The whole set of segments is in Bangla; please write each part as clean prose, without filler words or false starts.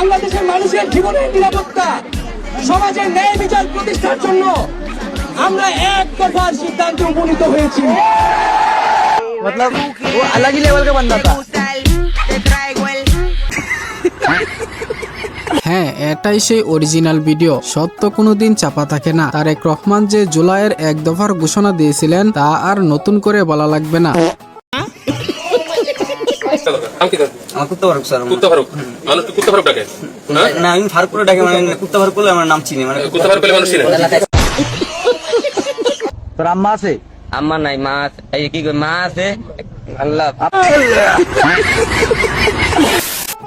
বাংলাদেশের মানুষের জীবনের নিরাপত্তা, সমাজের ন্যায় বিচার প্রতিষ্ঠার জন্য আমরা এক দফার সিদ্ধান্তে উপনীত হয়েছি। मतलब वो अलग ही लेवल का बंदा था। হ্যাঁ, এটাই সেই অরিজিনাল ভিডিও। সত্য কোনোদিন চাপা থাকে না। তারেক রহমান যে জুলাইয়ের এক দফার ঘোষণা দিয়েছিলেন তা আর নতুন করে বলা লাগবে না। আমার কুত্তা ফারুক স্যার। কুত্তা ফারুক মানুষ কুত্তা ফারুক ডাকে না, আমি ফারুক করে ডাকে, মানে কুত্তা ফারুক করলে আমার নাম চিনি, মানে কুত্তা ফারুক পেলে মানুষ চিনে। তোর আম্মা আছে? আম্মা নাই, মা আছে। এই কি কই, মা আছে। আল্লাহ।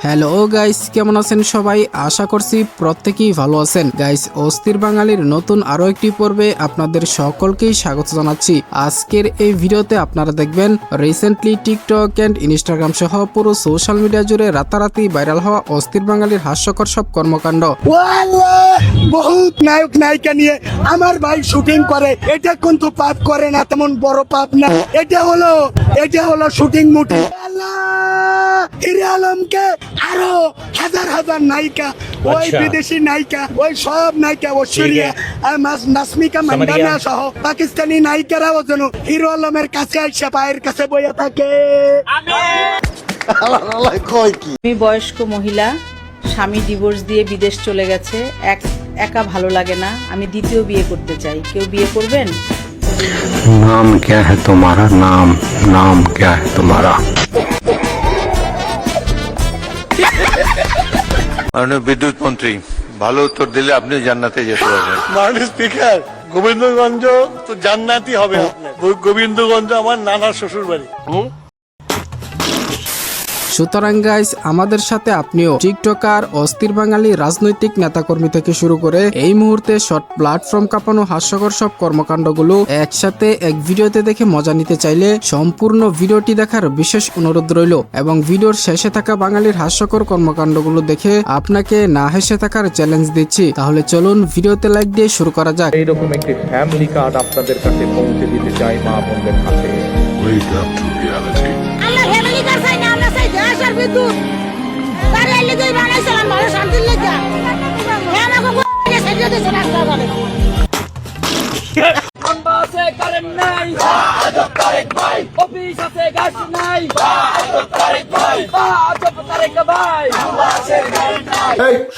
হ্যালো গাইস, কেমন আছেন সবাই? আশা করছি প্রত্যেকেই ভালো আছেন। গাইস, অস্থির বাঙালির নতুন আরো একটি পর্বে আপনাদের সকলকেই স্বাগত জানাচ্ছি। আজকের এই ভিডিওতে আপনারা দেখবেন রিসেন্টলি টিকটক এন্ড ইনস্টাগ্রাম সহ পুরো সোশ্যাল মিডিয়া জুড়ে রাতারাতি ভাইরাল হওয়া অস্থির বাঙালির হাস্যকর সব কর্মকাণ্ড। বহুত নায়ক নায়িকা নিয়ে আমার ভাই শুটিং করে, এটা কিন্তু পাপ করে না, তেমন বড় পাপ না। এটা হলো শুটিং মুটি। হিরে আলমকে আরো হাজার হাজার নায়িকা, ওই বিদেশি নায়িকা, ওই সব নায়িকা, ঐশ্বরিয়া নাসমিকা মান্দানা সহ পাকিস্তানি নায়িকারাও যেন হিরো আলমের কাছে আইসা পায়ের কাছে বইয়া থাকে। আমি বয়স্ক মহিলা, স্বামী ডিভোর্স দিয়ে বিদেশ চলে গেছে, একা ভালো লাগে না, আমি দ্বিতীয় বিয়ে করতে চাই। কেউ বিয়ে করবেন? नाम क्या है तुम्हारा? नाम क्या है तुम्हारा? মাননীয় বিদ্যুৎ মন্ত্রী, ভালো উত্তর দিলে আপনি জান্নাতে যেতে পারবেন। মাননীয় স্পিকার, গোবিন্দগঞ্জ তো জান্নাতি হবে আপনার। গোবিন্দগঞ্জ আমার নানার শ্বশুর বাড়ি। সুতরাং গাইস, আমাদের সাথে আপনিও টিকটকার, অস্থির বাঙালি, রাজনৈতিক নেতাকর্মী থেকে শুরু করে এই মুহূর্তে শর্ট প্ল্যাটফর্ম কাঁপানো হাস্যকর সব কর্মকাণ্ডগুলো একসাথে এক ভিডিওতে দেখে মজা নিতে চাইলে সম্পূর্ণ ভিডিওটি দেখার বিশেষ অনুরোধ রইল। এবং ভিডিওর শেষে থাকা বাঙালির হাস্যকর কর্মকাণ্ডগুলো দেখে আপনাকে না হেসে থাকার চ্যালেঞ্জ দিচ্ছি। তাহলে চলুন ভিডিওতে লাইক দিয়ে শুরু করা যাক। এইরকম একটি ফ্যামিলি কার্ড আপনাদের কাছে পৌঁছে দিতে চাই মা বোনদের হাতে।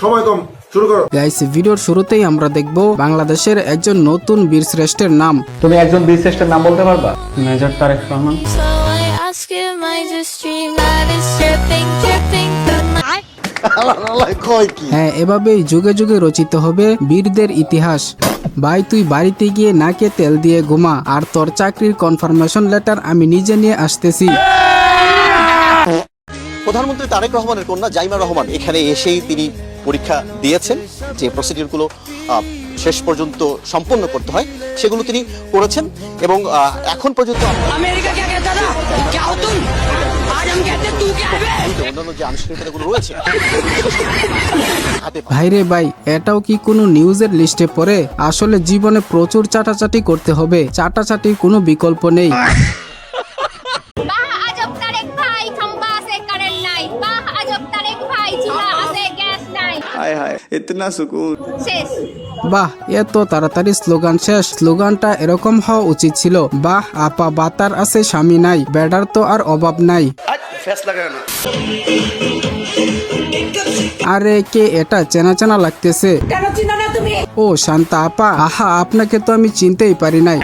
সময় কম, শুরু করো। গাইস, ভিডিওর শুরুতেই আমরা দেখব বাংলাদেশের একজন নতুন বীর শ্রেষ্ঠের নাম। তুমি একজন বীর শ্রেষ্ঠের নাম বলতে পারবা? মেজর তারেক রহমান। হ্যাঁ, এভাবেই যুগে যুগে রচিত হবে বীরদের ইতিহাস। ভাই, তুই বাড়িতে গিয়ে নাকে তেল দিয়ে ঘুমা, আর তোর চাকরির কনফার্মেশন লেটার আমি নিজে নিয়ে আসতেছি। প্রধানমন্ত্রী তারেক রহমানের কন্যা জাইমা রহমান এখানে এসেই তিনি পরীক্ষা দিয়েছেন। যে প্রসিডিউরগুলো শেষ পর্যন্ত সম্পন্ন করতে হয় সেগুলো তিনি করেছেন এবং এখন পর্যন্ত অন্যান্য যে আনুষ্ঠানিকতাগুলো রয়েছে। ভাইরে ভাই, এটাও কি কোনো নিউজের লিস্টে পড়ে? আসলে জীবনে প্রচুর চাটাচাটি করতে হবে, চাটাচাটির কোনো বিকল্প নেই। বাহ, এত তাড়াতাড়ি স্লোগান শেষ। স্লোগানটা এরকম হওয়া উচিত ছিল, বাহ আপা বাতার আছে স্বামী নাই, বেডার তো আর অভাব নাই। আরে কে এটা? চেনা চেনা লাগতেছে। ও শান্তা আপা, আহা, আপনাকে তো আমি চিনতেই পারি নাই।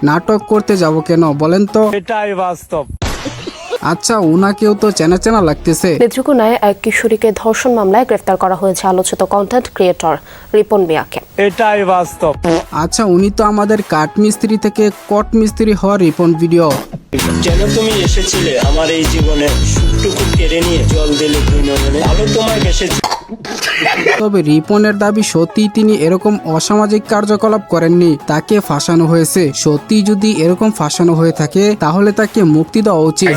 নাটক করতে যাব কেন বলেন তো? এটাই বাস্তব। আচ্ছা, উনাকেও তো চেনা চেনা লাগতেছে। নেত্রকোনায় এক কিশোরীকে ধর্ষণ মামলায় গ্রেফতার করা হয়েছে আলোচিত কন্টেন্ট ক্রিয়েটর রিপন মিয়াকে। এটাই বাস্তব। আচ্ছা, উনি তো আমাদের কাঠ মিস্ত্রি থেকে কট মিস্ত্রি হওয়ার রিপন ভিডিও। যেন তুমি এসেছিলে আমার এই জীবনে, সুখটুকু কেড়ে নিয়ে জল দিলে তুই নয়নে, আলো তোমায় বেসেছে। তবে রিপনের দাবি সত্যি তিনি এরকম অসামাজিক কার্যকলাপ করেননি, তাকে ফাঁসানো হয়েছে। সত্যি যদি এরকম ফাঁসানো হয়ে থাকে তাহলে তাকে মুক্তি দেওয়া উচিত।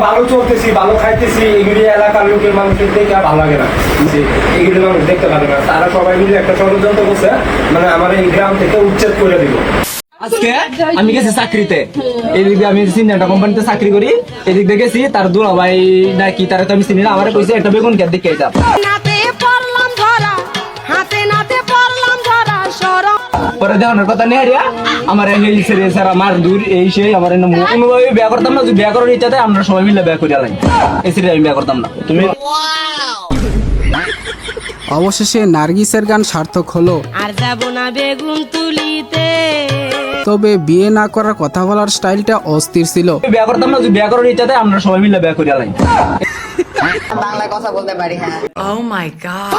ভালো চলতেছি, ভালো খাইতেছি, এগুলি এলাকার লোকের মানুষের দেখে ভালো লাগে না, এগুলি মানুষ দেখতে পারে না। তারা সবাই মিলে একটা ষড়যন্ত্র করছে, মানে আমার এই গ্রাম থেকে উচ্ছেদ করে দিব। আজকে আমি গেছি চাকরিতে, এদিকে আমি সিনিয়র কোম্পানিতে চাকরি করি, এদিক দিয়ে গেছি তার দুলা ভাই নাকি তারা তো আমি চিনি না, আমার কইছে একটা বেগুন খেত দেখে এটা পরে দেওয়ানোর কথা নেই রিয়া আমার এই ছেড়ে সারা মার দূর এই সেই আমার কোনোভাবে বিয়ে করতাম না, যদি বিয়ে করার ইচ্ছা দেয় আমরা সবাই মিলে বিয়ে করে আলাই, এই ছেড়ে আমি বিয়ে করতাম না। তুমি অবশেষে নার্গিসের গান সার্থক হলো। আর যাব না বেগুন তুলিতে। তবে বিয়ে না করার কথা বলার স্টাইলটা অস্থির ছিল। বিয়ে করতাম না, যদি বিয়ে করার ইচ্ছা দেয় আমরা সবাই মিলে বিয়ে করে আলাই। বাংলায় কথা বলতে পারি। হ্যাঁ। Oh my god.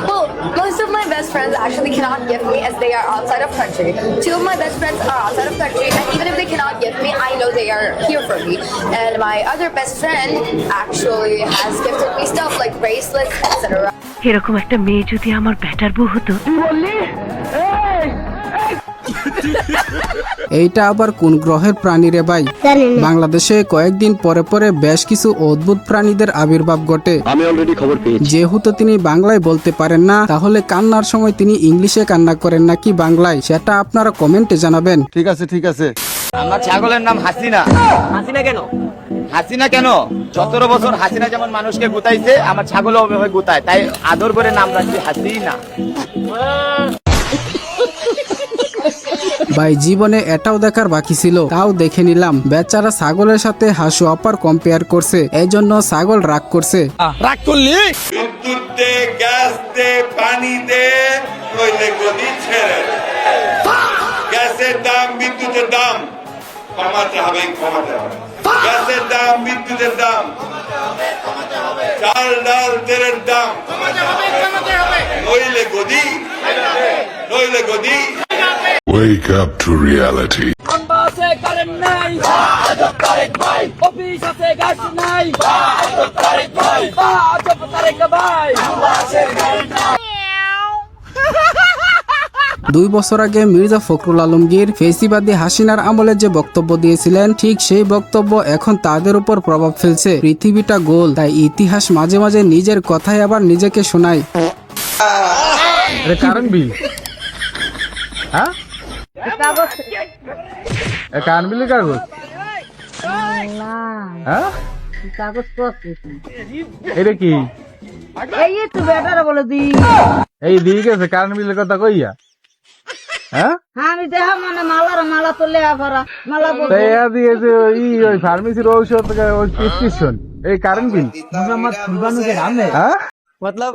Well, most of my best friends actually cannot gift me as they are outside of country. 2 of my best friends are outside of country, and even if they cannot gift me, I know they are here for me. And my other best friend actually has gifted me stuff like bracelets, etc. এরকম একটা মেয়ে যদি আমার ব্যাটার বউ হতো। এইটা আবার কোন গ্রহের প্রাণী রে ভাই? বাংলাদেশে কয়েকদিন পরে পরে বেশ কিছু অদ্ভুত প্রাণীদের আবির্ভাব ঘটে। আমি অলরেডি খবর পেয়েছি। যেহেতু তিনি বাংলায় বলতে পারেন না, তাহলে কান্নার সময় তিনি ইংলিশে কান্না করেন নাকি বাংলায়, সেটা আপনারা কমেন্টে জানাবেন। ঠিক আছে ঠিক আছে। আমার ছাগলের নাম হাসিনা। হাসিনা কেন? হাসিনা কেন? 17 বছর হাসিনা যেমন মানুষকে গুতাইছে, আমার ছাগলও ওভাবে গুতায়, তাই আদর করে নাম রাখছি হাসিনা। ভাই জীবনে এটাও দেখার বাকি ছিল, তাও দেখে নিলাম। বেচারা ছাগলের সাথে হাসু আপার কম্পেয়ার করছে, এই জন্য ছাগল রাগ করছে। রাগ করলি? বিদ্যুৎ দে, গ্যাস দে, পানি দে, নইলে গদি ছেড়ে দে। গ্যাসের দাম, বিদ্যুতের দাম কমাতে হবে, কমাতে হবে। গ্যাসের দাম, বিদ্যুতের দাম, চাল ডাল তেলের দাম নইলে গদি, নইলে গদি। Wake up to reality. Office আছে গাছ নাই। 2 বছর আগে মির্জা ফখরুল আলমগীর ফেসিবাদী হাসিনার আমলে যে বক্তব্য দিয়েছিলেন, ঠিক সেই বক্তব্য এখন তাদের উপর প্রভাব ফেলছে। পৃথিবীটা গোল, তাই ইতিহাস মাঝে মাঝে নিজের কথাই আবার নিজেকে শোনায়। কারণ বিল হ্যাঁ কারণ বিলের কাগজ হ্যাঁ কাগজ এটা কি? এই তো বেটারা বলে দি। এই দিয়ে গেছে কারণ বিলের কথা কইয়া। হ্যাঁ আমি দেখা মানে মালা তো লেয়া ভরা মালা দিয়েছে ওই ফার্মেসির ঔষধ প্রেসক্রিপশন, এই কারণ বিল। হ্যাঁ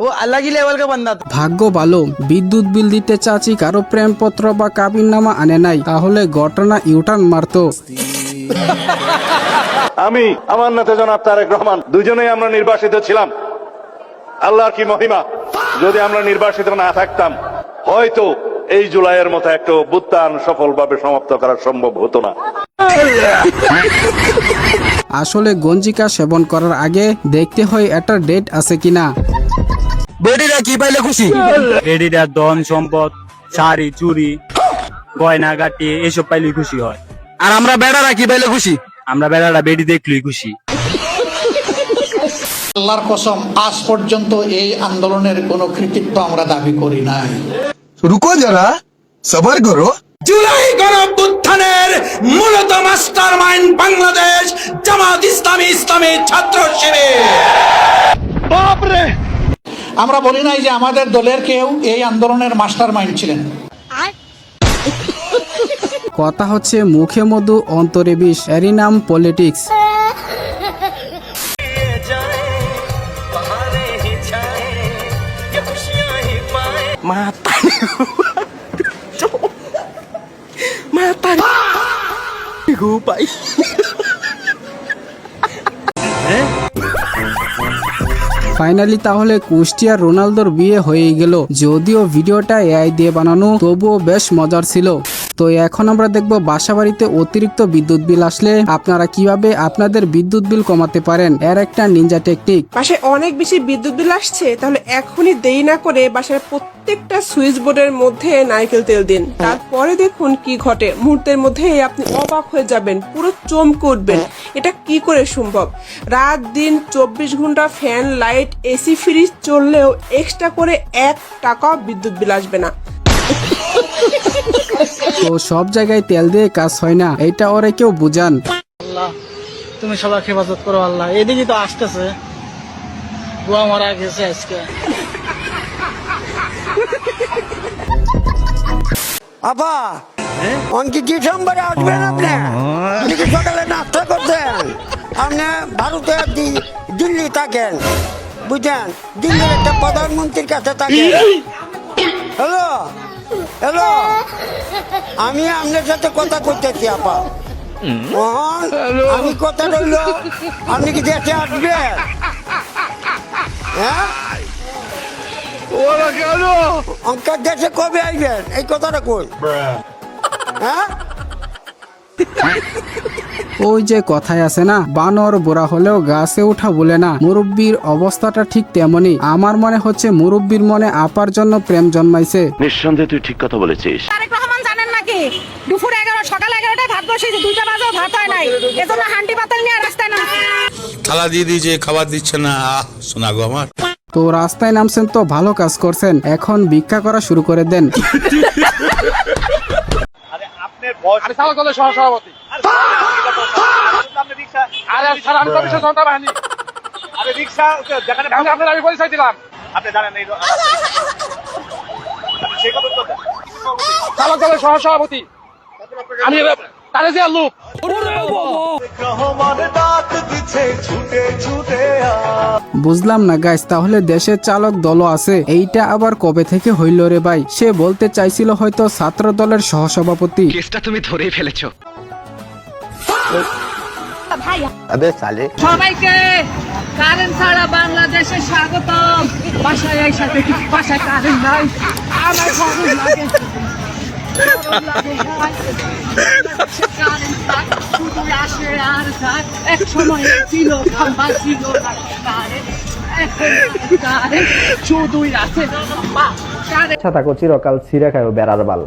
ও আল্লাহ কি লেভেল কা বান্দা। ভাগ্য ভালো বিদ্যুৎ বিল দিতে চাচি কারো প্রেমপত্র বা কাবিননামা আনে নাই, তাহলে ঘটনা ইউটার্ন মারতো। আমি আমার নেতা জনাব তারেক রহমান দুজনেই আমরা নির্বাসিত ছিলাম। আল্লাহর কি মহিমা, যদি আমরা নির্বাসিত না থাকতাম হয়তো এই জুলাইয়ের মতো একটা অভ্যুত্থান সফলভাবে সমাপ্ত করা সম্ভব হতো না। আসলে গঞ্জিকা সেবন করার আগে দেখতে হয় এটা ডেট আছে কিনা। বেডিরা কি পাইলে খুশি? বেডিরা ধন সম্পদ, শাড়ি চুরি গয়না গাটি এসব পাইলে খুশি হয়। আর আমরা বেড়ারা কি পাইলে খুশি? আমরা বেড়ারা বেডি দেখলেই খুশি। আল্লাহর কসম, আজ পর্যন্ত এই আন্দোলনের কোনো কৃতিত্ব আমরা দাবি করি নাই। রুকো যারা, সবার করো। জুলাই গণঅভ্যুত্থানের মূলত মাস্টারমাইন্ড বাংলাদেশ জামাত ইসলামী, ইসলামী ছাত্র শিবির। বাপরে, আমরা বলি নাই যে আমাদের দলের কেউ এই আন্দোলনের মাস্টারমাইন্ড ছিলেন। কথা হচ্ছে মুখে মধু অন্তরে বিষ, এরই নাম পলিটিক্স। ফাইনালি তাহলে কুষ্টিয়ার রোনালদোর বিয়ে হয়ে গেল। যদিও ভিডিওটা এআই দিয়ে বানানো, তবুও বেশ মজার ছিল। তো এখন আমরা দেখব বাসাবাড়িতে অতিরিক্ত বিদ্যুৎ বিল আসলে আপনারা কিভাবে আপনাদের বিদ্যুৎ বিল কমাতে পারেন, এর একটা নিনজা টেকনিক। বাসায় অনেক বেশি বিদ্যুৎ বিল আসছে, তাহলে এখনই দেরি না করে বাসার প্রত্যেকটা সুইচ বোর্ডের মধ্যে নারকেল তেল দিন। তারপরে দেখুন কি ঘটে, মুহূর্তের মধ্যে আপনি অবাক হয়ে যাবেন, পুরো চমকে উঠবেন। এটা কি করে সম্ভব? রাত দিন 24 ঘন্টা ফ্যান, লাইট, এসি, ফ্রিজ চললেও এক্সট্রা করে 1 টাকাও বিদ্যুৎ বিল আসবে না। তো সব জায়গায় তেল দিয়ে কাজ হয় না, এটা ওরে কেউ বুঝান। আল্লাহ তুমি সবার হেফাজত করো আল্লাহ। এদিকে তো আসতেছে, বুয়া মারা গেছে আজকে। আপা অঙ্কি ডিসেম্বরে আসবেন আপনি? আপনি কি সকালে নাস্তা করছেন? আপনি ভারতে দিল্লি থাকেন, বুঝছেন? দিল্লির একটা প্রধানমন্ত্রীর কাছে থাকেন। হ্যালো হ্যালো, আমি আপনার সাথে কথা করতেছি আপা। আমি কথা রইল, আপনি কি দেশে আসবেন? হ্যাঁ, অঙ্কের দেশে কবে আসবেন এই কথাটা কই? হ্যাঁ, ওই যে কথায় আছে না, বানর বুড়া হলেও গাছে উঠা বলে না, মুরব্বীর অবস্থাটা ঠিক তেমনই। আমার মনে হচ্ছে মুরব্বীর মনে আপার জন্য প্রেম জন্মাইছে। নিঃসন্দেহে তুই ঠিক কথা বলেছিস। তারেক রহমান জানেন নাকি দুপুর 11 সকাল 11টায় ভাত বসেছে, 2টা বাজেও ভাত হয় নাই, এজন্য হান্ডি পাতাল নিয়ে রাস্তায় না থালা দিয়ে দিয়েছে, খাবার দিচ্ছে না। শোনা গো আমার। তো রাস্তায় নামছেন তো ভালো কাজ করছেন, এখন ভিক্ষা করা শুরু করে দেন। সহসভাপতি আমি তারে যে লোক বুঝলাম না গাইস, তাহলে দেশের চালক দলও আছে, এইটা আবার কবে থেকে হইল রে ভাই? সে বলতে চাইছিল হয়তো ছাত্র দলের সহসভাপতি। কেসটা তুমি ধরেই ফেলেছো। সবাইকে কারেন্ট ছাড়া বাংলাদেশে স্বাগতম। বাসায় এই সাথে বাসায় কারেন্ট নাই, আমার ভালো লাগে। এক সময় ছিল খাম্বা ছিল শুধুই আছে থাকো চিরকাল ছিঁড়ে খায় বেড়ার বাল।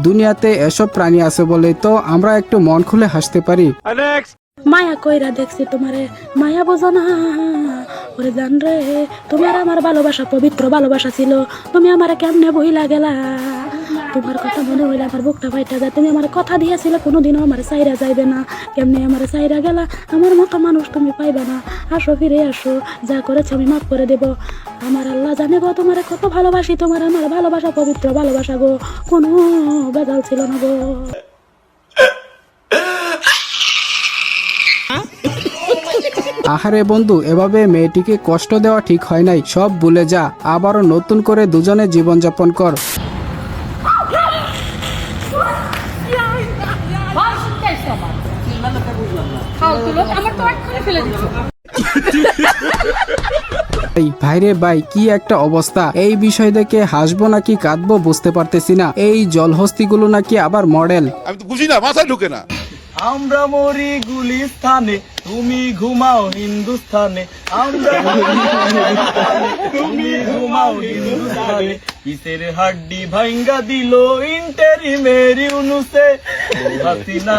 দুনিয়াতে এসব প্রাণী আছে বলেই তো আমরা একটু মন খুলে হাসতে পারি। মায়া কইরা দেখছি তোমারে, মায়া বোঝো না ওরে জান রে, তোমার আমার ভালোবাসা পবিত্র ভালোবাসা ছিল, তুমি আমার কেমনে বইলা গেলা। তোমার কথা মনে হইলে আমার বুকটা ফাইটা যায়। তুমি আমার কথা দিয়েছিলে কোনোদিনও আমার সাইরা যাইবে না, কেমনে আমার সাইরা গেলা। আমার মতো মানুষ তুমি পাইবে না, আসো ফিরে আসো, যা করেছো আমি মাফ করে দেব। আমার আল্লাহ জানে গো তোমার কত ভালোবাসি, তোমার আমার ভালোবাসা পবিত্র ভালোবাসা গো, কোনো বেজাল ছিল না গো। আহারে বন্ধু, এভাবে মেয়েটিকে কষ্ট দেওয়া ঠিক হয় নাই, সব ভুলে যা, আবারও নতুন করে দুজনে জীবনযাপন কর। ভাইরে ভাই, কি একটা অবস্থা! এই বিষয় দেখে হাসবো নাকি কাঁদবো বুঝতে পারতেছি না। এই জলহস্তিগুলো নাকি আবার মডেল। আমি তো বুঝি না, মাথায় ঢুকে না। আমরা মরি গুলিস্তানে, তুমি ঘুমাও হিন্দুস্তানে। আমরা তুমি ঘুমাও হিন্দুস্তানে। কিসের হাড্ডি ভাঙ্গা দিল ইন্টারি মেরি উনুসে। ও হাসিনা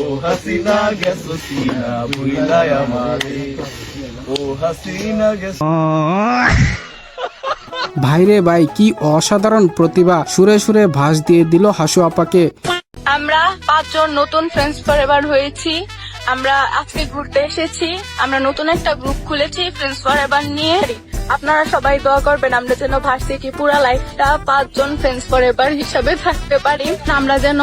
ও হাসিনা গেছো সিনা ভুইলাই আমারে। ও হাসিনা গেছো। ভাইরে ভাই, কি অসাধারণ প্রতিভা! সুরে সুরে ভাস দিয়ে দিল হাসু আপাকে। আমরা 5 জন নতুন ফ্রেন্ডস ফরএভার হয়েছি। আমরা আজকে ঘুরতে এসেছি। আমরা নতুন একটা গ্রুপ খুলেছি ফ্রেন্ডস ফরএভার নিয়ে। আপনারা সবাই দোয়া করবেন আমরা যেন ভার্সিটি পুরা লাইফটা 5 জন ফ্রেন্ডস ফরএভার হিসাবে থাকতে পারি। আমরা যেন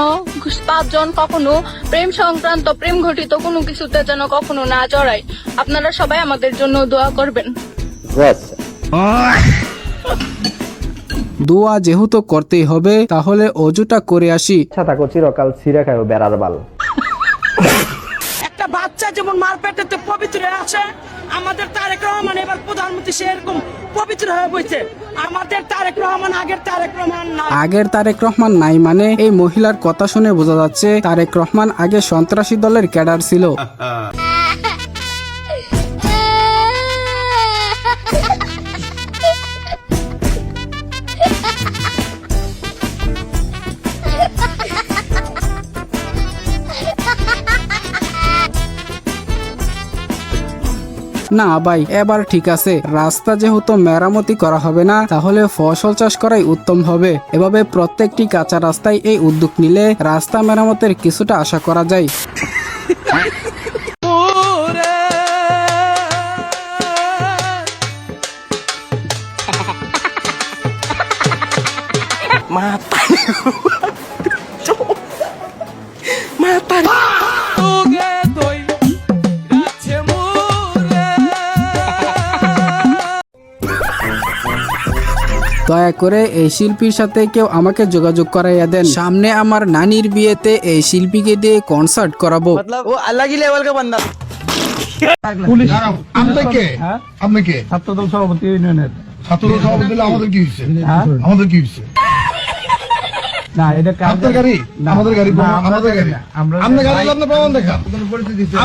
5 জন কখনো প্রেম সংক্রান্ত প্রেম ঘটিত কোনো কিছুতে যেন কখনো না জড়াই। আপনারা সবাই আমাদের জন্য দোয়া করবেন। দোয়া যেহেতু করতেই হবে, তাহলে অজুটা করে আসি। থাকো চিরকাল ছিঁড়ে খায় বেড়ার বাল। একটা বাচ্চা যেমন মার পেটেতে পবিত্র আছে, আমাদের তারেক রহমান এবার প্রধানমন্ত্রী সেরকম পবিত্র হয়ে বইছে। আমাদের তারেক রহমান আগের তারেক রহমান না। আগের তারেক রহমান নাই মানে? এই মহিলার কথা শুনে বোঝা যাচ্ছে তারেক রহমান আগে সন্ত্রাসী দলের ক্যাডার ছিল। না ভাই এবার ঠিক আছে, রাস্তা যেহেতু মেরামতি করা হবে না তাহলে ফসল চাষ করাই উত্তম হবে। এভাবে প্রত্যেকটি কাঁচা রাস্তায় এই উদ্যোগ নিলে রাস্তা মেরামতের কিছুটা আশা করা যায়। দয়া করে এই শিল্পীর সাথে কেউ আমাকে যোগাযোগ করাইয়া দেন। সামনে আমার নানির বিয়েতে এই শিল্পীকে দিয়ে কনসার্ট করাবো। मतलब वो अलग ही लेवल का बंदा। পুলিশ আপনি কে? আপনি কে? ছাত্রদল সভাপতি ইউনিয়নের। ছাত্রদল সভাপতি হলে আমাদের কি হয়েছে? আমাদের কি হয়েছে? না এটা আপনার গাড়ি? আমাদের গাড়ি, আমাদের গাড়ি। আপনার গাড়ি আপনি প্রমাণ দেখান।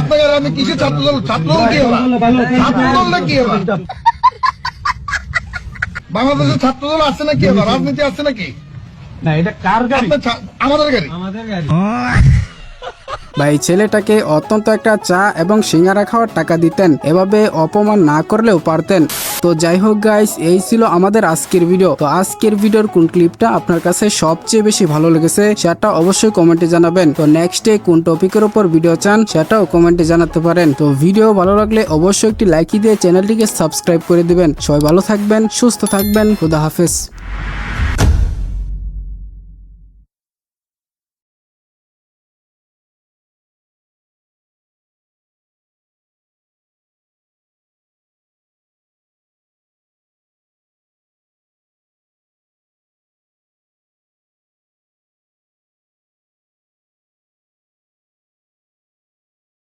আপনার গাড়ি আপনি কিসের ছাত্রদল? ছাত্রদল কি হবে? ছাত্রদল না কি হবে? বাংলাদেশের ছাত্রদল আছে নাকি? এবার রাজনীতি আছে নাকি? না এটা কার গাড়ি? আমাদের গাড়ি। ভাই ছেলেটাকে অত্যন্ত একটা চা এবং সিঙ্গারা খাওয়ার টাকা দিতেন, এভাবে অপমান না করলেও পারতেন। তো যাই হোক গাইস, এই ছিল আমাদের আজকের ভিডিও। তো আজকের ভিডিওর কোন ক্লিপটা আপনার কাছে সবচেয়ে বেশি ভালো লেগেছে সেটা অবশ্যই কমেন্টে জানাবেন। তো নেক্সট ডে কোন টপিকের উপর ভিডিও চান সেটাও কমেন্টে জানাতে পারেন। তো ভিডিও ভালো লাগলে অবশ্যই একটি লাইক দিয়ে চ্যানেলটিকে সাবস্ক্রাইব করে দিবেন। সবাই ভালো থাকবেন, সুস্থ থাকবেন, খুদা হাফেজ।